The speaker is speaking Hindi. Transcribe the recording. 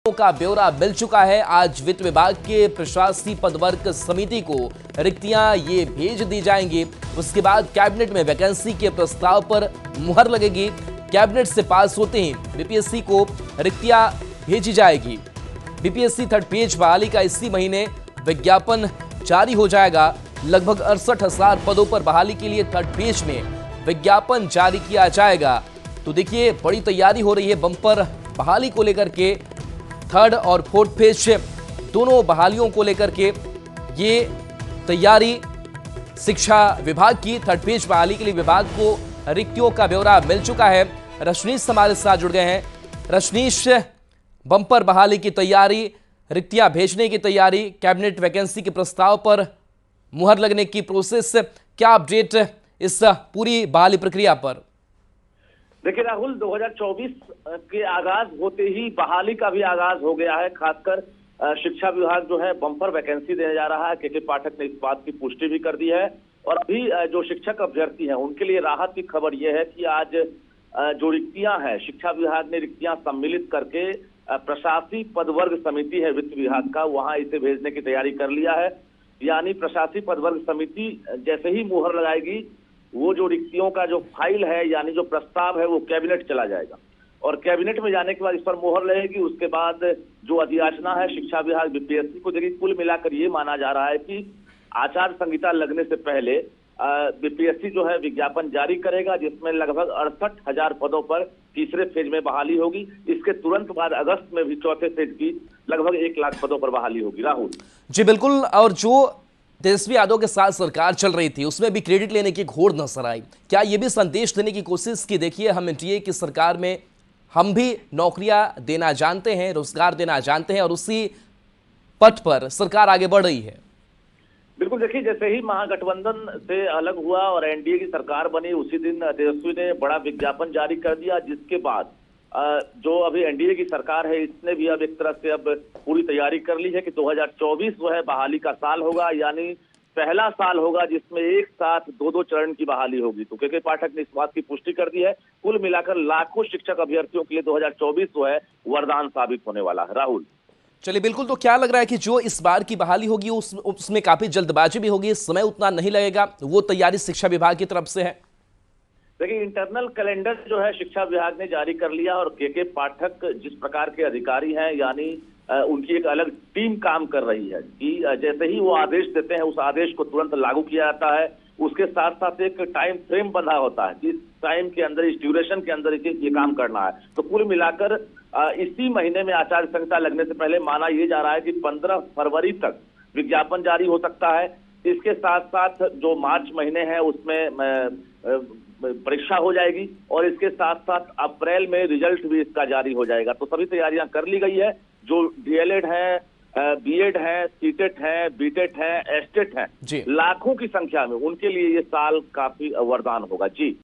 का ब्यौरा मिल चुका है। आज वित्त विभाग के प्रशासनिक पदवर्ग समिति को रिक्तियां ये भेज दी जाएंगी। उसके बाद कैबिनेट में वैकेंसी के प्रस्ताव पर मुहर लगेगी। कैबिनेट से पास होते ही बीपीएससी को रिक्तियां भेजी जाएगी। बीपीएससी थर्ड पेज बहाली का इसी महीने विज्ञापन जारी हो जाएगा। लगभग 68,000 पदों पर बहाली के लिए थर्ड पेज में विज्ञापन जारी किया जाएगा। तो देखिए, बड़ी तैयारी हो रही है बम्पर बहाली को लेकर के। थर्ड और फोर्थ पेज दोनों बहालियों को लेकर के ये तैयारी शिक्षा विभाग की। थर्ड पेज बहाली के लिए विभाग को रिक्तियों का ब्यौरा मिल चुका है। रजनीश हमारे साथ जुड़ गए हैं। रजनीश, बम्पर बहाली की तैयारी, रिक्तियां भेजने की तैयारी, कैबिनेट वैकेंसी के प्रस्ताव पर मुहर लगने की प्रोसेस, क्या अपडेट इस पूरी बहाली प्रक्रिया पर? देखिए राहुल, 2024 के आगाज होते ही बहाली का भी आगाज हो गया है। खासकर शिक्षा विभाग जो है बम्पर वैकेंसी देने जा रहा है। के पाठक ने इस बात की पुष्टि भी कर दी है। और अभी जो शिक्षक अभ्यर्थी हैं उनके लिए राहत की खबर यह है कि आज जो रिक्तियां हैं, शिक्षा विभाग ने रिक्तियां सम्मिलित करके प्रशासनिक पदवर्ग समिति है वित्त विभाग का, वहां इसे भेजने की तैयारी कर लिया है। यानी प्रशासनिक पदवर्ग समिति जैसे ही मुहर लगाएगी, वो जो रिक्तियों का जो फाइल है यानी जो प्रस्ताव है वो कैबिनेट चला जाएगा। और कैबिनेट में जाने के बाद इस पर मुहर लगेगी। उसके बाद जो अधियाचना है शिक्षा विभाग बीपीएससी को देगी। कुल मिलाकर ये माना जा रहा है कि आचार संहिता लगने से पहले बीपीएससी जो है विज्ञापन जारी करेगा, जिसमें लगभग 68,000 पदों पर तीसरे फेज में बहाली होगी। इसके तुरंत बाद अगस्त में भी चौथे फेज की लगभग 1 लाख पदों पर बहाली होगी। राहुल जी बिल्कुल। और जो तेजस्वी यादव के साथ सरकार चल रही थी उसमें भी क्रेडिट लेने की घोड़ नजर आई। क्या ये भी संदेश देने की कोशिश की, देखिए हम एनडीए की सरकार में हम भी नौकरियां देना जानते हैं, रोजगार देना जानते हैं, और उसी पथ पर सरकार आगे बढ़ रही है? बिल्कुल। देखिए, जैसे ही महागठबंधन से अलग हुआ और एनडीए की सरकार बनी, उसी दिन तेजस्वी ने बड़ा विज्ञापन जारी कर दिया, जिसके बाद जो अभी एनडीए की सरकार है इसने भी अब एक तरह से अब पूरी तैयारी कर ली है कि 2024 जो है बहाली का साल होगा। यानी पहला साल होगा जिसमें एक साथ 2-2 चरण की बहाली होगी। तो के पाठक ने इस बात की पुष्टि कर दी है। कुल मिलाकर लाखों शिक्षक अभ्यर्थियों के लिए 2024 जो है वरदान साबित होने वाला है। राहुल चलिए बिल्कुल। तो क्या लग रहा है कि जो इस बार की बहाली होगी उसमें काफी जल्दबाजी भी होगी, समय उतना नहीं लगेगा, वो तैयारी शिक्षा विभाग की तरफ से है? देखिए, इंटरनल कैलेंडर जो है शिक्षा विभाग ने जारी कर लिया। और के पाठक जिस प्रकार के अधिकारी हैं, यानी उनकी एक अलग टीम काम कर रही है कि जैसे ही वो आदेश देते हैं उस आदेश को तुरंत लागू किया जाता है। उसके साथ साथ एक टाइम फ्रेम बंधा होता है कि इस टाइम के अंदर, इस ड्यूरेशन के अंदर ये काम करना है। तो कुल मिलाकर इसी महीने में आचार संहिता लगने से पहले माना यह जा रहा है कि 15 फरवरी तक विज्ञापन जारी हो सकता है। इसके साथ साथ जो मार्च महीने है उसमें परीक्षा हो जाएगी और इसके साथ साथ अप्रैल में रिजल्ट भी इसका जारी हो जाएगा। तो सभी तैयारियां कर ली गई है। जो डीएलएड है, बीएड है, सीटेट है, बीटेट है, एस्टेट है, लाखों की संख्या में उनके लिए ये साल काफी वरदान होगा। जी।